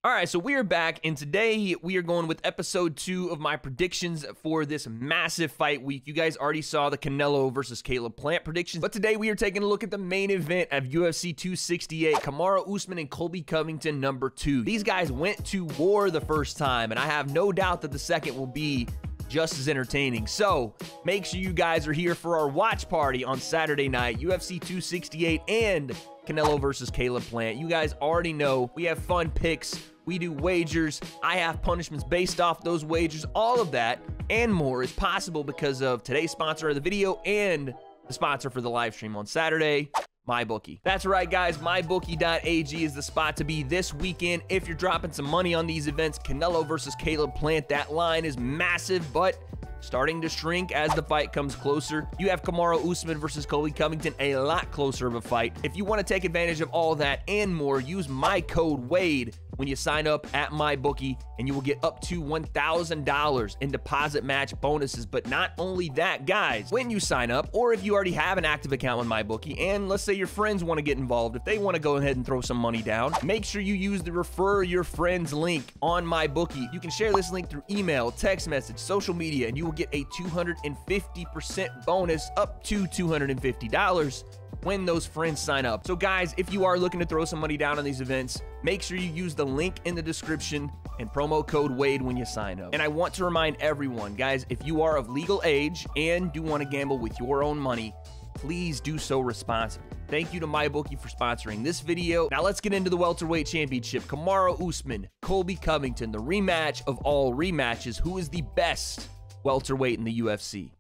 All right, so we are back, and today we are going with episode 2 of my predictions for this massive fight week. You guys already saw the Canelo versus Caleb Plant predictions, but today we are taking a look at the main event of UFC 268, Kamaru Usman and Colby Covington #2. These guys went to war the first time, and I have no doubt that the second will be just as entertaining. So make sure you guys are here for our watch party on Saturday night, UFC 268 and Canelo versus Caleb Plant. You guys already know we have fun picks. We do wagers. I have punishments based off those wagers. All of that and more is possible because of today's sponsor of the video and the sponsor for the live stream on Saturday, MyBookie. That's right, guys. MyBookie.ag is the spot to be this weekend if you're dropping some money on these events. Canelo versus Caleb Plant. That line is massive, but starting to shrink as the fight comes closer. You have Kamaru Usman versus Colby Covington, a lot closer of a fight. If you want to take advantage of all that and more, use my code WADE when you sign up at MyBookie, and you will get up to $1,000 in deposit match bonuses. But not only that, guys, when you sign up, or if you already have an active account on MyBookie, and let's say your friends want to get involved, if they want to go ahead and throw some money down, make sure you use the refer your friends link on MyBookie. You can share this link through email, text message, social media, and you will get a 250% bonus up to $250 when those friends sign up. So guys, if you are looking to throw some money down on these events, make sure you use the link in the description and promo code WADE when you sign up. And I want to remind everyone, guys, if you are of legal age and do want to gamble with your own money, please do so responsibly. Thank you to MyBookie for sponsoring this video. Now let's get into the welterweight championship. Kamaru Usman, Colby Covington, the rematch of all rematches. Who is the best welterweight in the UFC?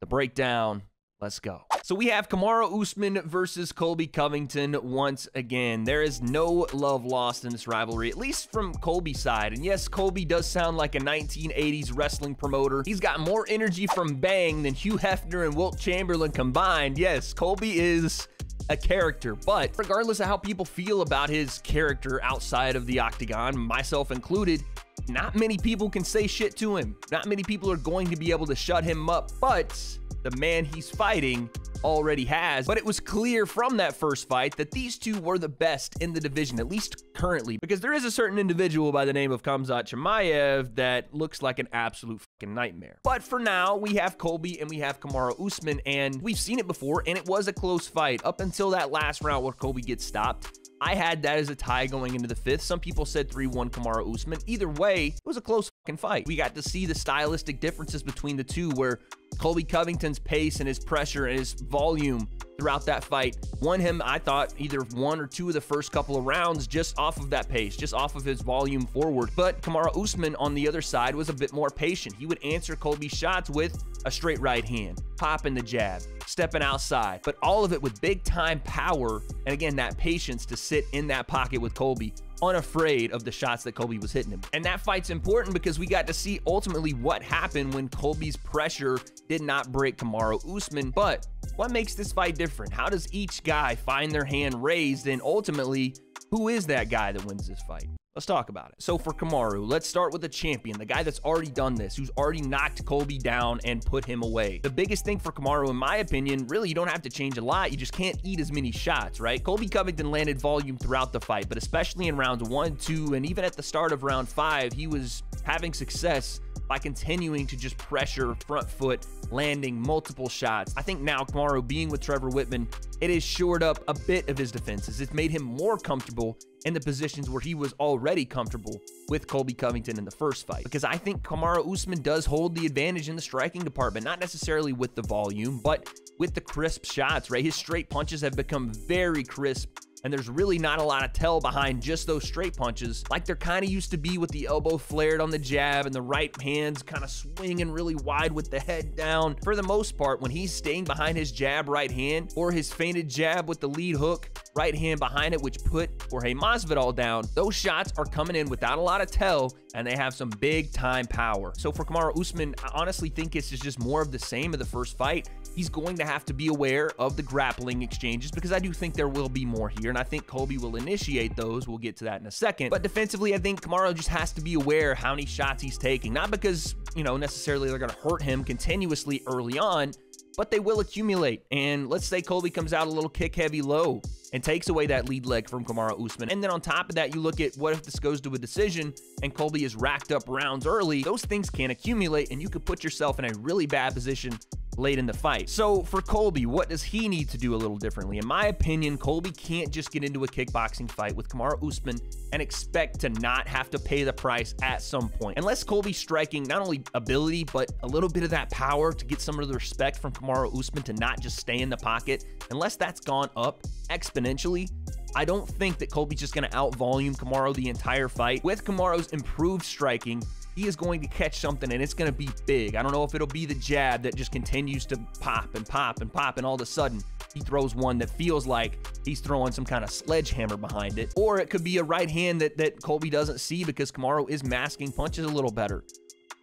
The breakdown. Let's go. So we have Kamaru Usman versus Colby Covington once again. There is no love lost in this rivalry, at least from Colby's side. And yes, Colby does sound like a 1980s wrestling promoter. He's got more energy from Bang than Hugh Hefner and Wilt Chamberlain combined. Yes, Colby is a character, but regardless of how people feel about his character outside of the octagon, myself included, not many people can say shit to him. Not many people are going to be able to shut him up, but the man he's fighting already has. But it was clear from that first fight that these two were the best in the division, at least currently, because there is a certain individual by the name of Khamzat Chimaev that looks like an absolute fucking nightmare. But for now, we have Colby and we have Kamaru Usman, and we've seen it before, and it was a close fight up until that last round where Colby gets stopped. I had that as a tie going into the 5th. Some people said 3-1 Kamaru Usman. Either way, it was a close fucking fight. We got to see the stylistic differences between the two, where Colby Covington's pace and his pressure and his volume throughout that fight won him, I thought, either 1 or 2 of the first couple of rounds just off of that pace, just off of his volume forward. But Kamaru Usman on the other side was a bit more patient. He would answer Colby's shots with a straight right hand, popping the jab, stepping outside, but all of it with big time power. And again, that patience to sit in that pocket with Colby, unafraid of the shots that Colby was hitting him. And that fight's important because we got to see ultimately what happened when Colby's pressure did not break Kamaru Usman. But what makes this fight different? How does each guy find their hand raised? And ultimately, who is that guy that wins this fight? Let's talk about it. So for Kamaru, let's start with the champion, the guy that's already done this, who's already knocked Colby down and put him away. The biggest thing for Kamaru, in my opinion, really, you don't have to change a lot. You just can't eat as many shots, right? Colby Covington landed volume throughout the fight, but especially in rounds 1, 2, and even at the start of round 5, he was having success by continuing to just pressure front foot, landing multiple shots. I think now Kamaru being with Trevor Whitman, it has shored up a bit of his defenses. It's made him more comfortable in the positions where he was already comfortable with Colby Covington in the first fight. Because I think Kamaru Usman does hold the advantage in the striking department, not necessarily with the volume, but with the crisp shots, right? His straight punches have become very crisp, and there's really not a lot of tell behind just those straight punches like there kind of used to be with the elbow flared on the jab and the right hands kind of swinging really wide with the head down. For the most part, when he's staying behind his jab right hand or his feinted jab with the lead hook right hand behind it, which put Jorge Masvidal down, those shots are coming in without a lot of tell, and they have some big time power. So for Kamaru Usman, I honestly think it's just more of the same of the first fight. he's going to have to be aware of the grappling exchanges, because I do think there will be more here, and I think Colby will initiate those. We'll get to that in a second. But defensively, I think Kamaru just has to be aware how many shots he's taking. Not because, you know, necessarily they're going to hurt him continuously early on, but they will accumulate. And let's say Colby comes out a little kick heavy low and takes away that lead leg from Kamaru Usman. And then on top of that, you look at what if this goes to a decision and Colby is racked up rounds early. Those things can accumulate and you could put yourself in a really bad position late in the fight. So for Colby, what does he need to do a little differently? In my opinion, Colby can't just get into a kickboxing fight with Kamaru Usman and expect to not have to pay the price at some point. Unless Colby's striking not only ability, but a little bit of that power to get some of the respect from Kamaru Usman to not just stay in the pocket, unless that's gone up exponentially, I don't think that Colby's just going to out-volume Kamaru the entire fight. With Kamaru's improved striking, he is going to catch something and it's going to be big. I don't know if it'll be the jab that just continues to pop and pop and pop, and all of a sudden he throws one that feels like he's throwing some kind of sledgehammer behind it. Or it could be a right hand that Colby doesn't see because Kamaru is masking punches a little better.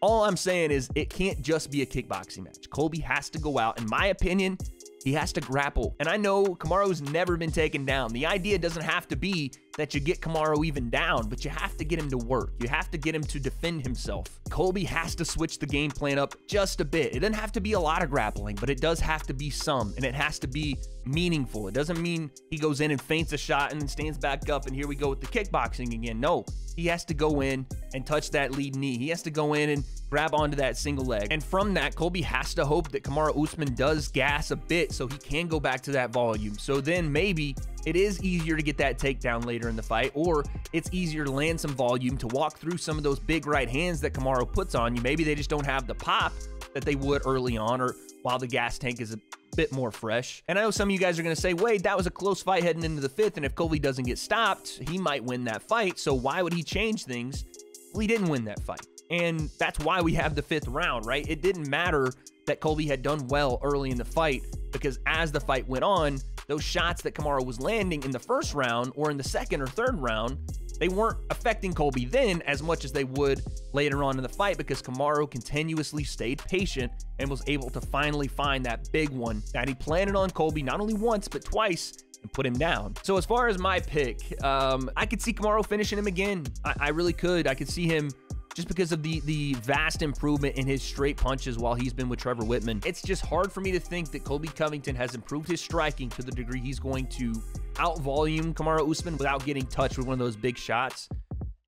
All I'm saying is it can't just be a kickboxing match. Colby has to go out, in my opinion, he has to grapple. And I know Kamaru's never been taken down. The idea doesn't have to be that you get Kamaru even down, but you have to get him to work. You have to get him to defend himself. Colby has to switch the game plan up just a bit. It doesn't have to be a lot of grappling, but it does have to be some, and it has to be meaningful. It doesn't mean he goes in and feints a shot and then stands back up and here we go with the kickboxing again. No, he has to go in and touch that lead knee. He has to go in and grab onto that single leg. And from that, Colby has to hope that Kamaru Usman does gas a bit so he can go back to that volume. So then maybe it is easier to get that takedown later in the fight, or it's easier to land some volume to walk through some of those big right hands that Kamaru puts on you. Maybe they just don't have the pop that they would early on, or while the gas tank is a bit more fresh. And I know some of you guys are going to say, Wade, that was a close fight heading into the fifth, and if Colby doesn't get stopped, he might win that fight. So why would he change things? Well, he didn't win that fight. And that's why we have the fifth round, right? It didn't matter that Colby had done well early in the fight, because as the fight went on, those shots that Kamaru was landing in the first round or in the second or third round, they weren't affecting Colby then as much as they would later on in the fight, because Kamaru continuously stayed patient and was able to finally find that big one that he planted on Colby not only once, but twice, and put him down. So as far as my pick, I could see Kamaru finishing him again. I really could. I could see him, just because of the vast improvement in his straight punches while he's been with Trevor Whitman. It's just hard for me to think that Colby Covington has improved his striking to the degree he's going to out-volume Kamaru Usman without getting touched with one of those big shots.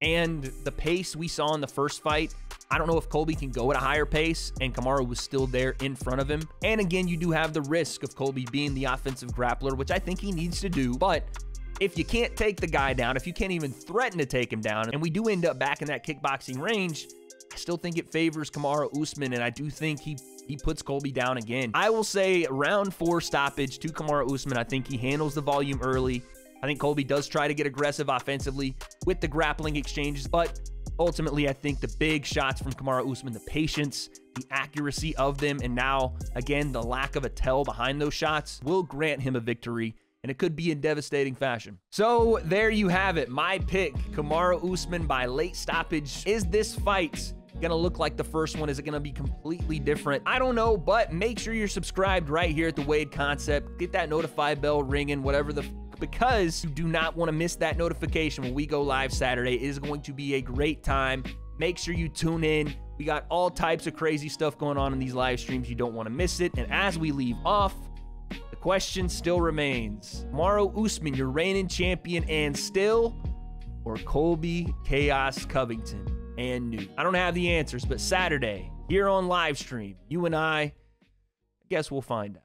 And the pace we saw in the first fight, I don't know if Colby can go at a higher pace, and Kamaru was still there in front of him. And again, you do have the risk of Colby being the offensive grappler, which I think he needs to do. But if you can't take the guy down, if you can't even threaten to take him down, and we do end up back in that kickboxing range, I still think it favors Kamaru Usman, and I do think he puts Colby down again. I will say round 4 stoppage to Kamaru Usman. I think he handles the volume early. I think Colby does try to get aggressive offensively with the grappling exchanges, but ultimately I think the big shots from Kamaru Usman, the patience, the accuracy of them, and now, again, the lack of a tell behind those shots will grant him a victory, and it could be in devastating fashion. So there you have it. My pick, Kamaru Usman by late stoppage. Is this fight gonna look like the first one? Is it gonna be completely different? I don't know, but make sure you're subscribed right here at the W.A.D. Concept. Get that notify bell ringing, because you do not want to miss that notification when we go live Saturday. It is going to be a great time. Make sure you tune in. We got all types of crazy stuff going on in these live streams. You don't want to miss it. And as we leave off, the question still remains: Kamaru Usman, your reigning champion and still, or Colby Chaos Covington and new? I don't have the answers, but Saturday here on live stream, you and I guess we'll find out.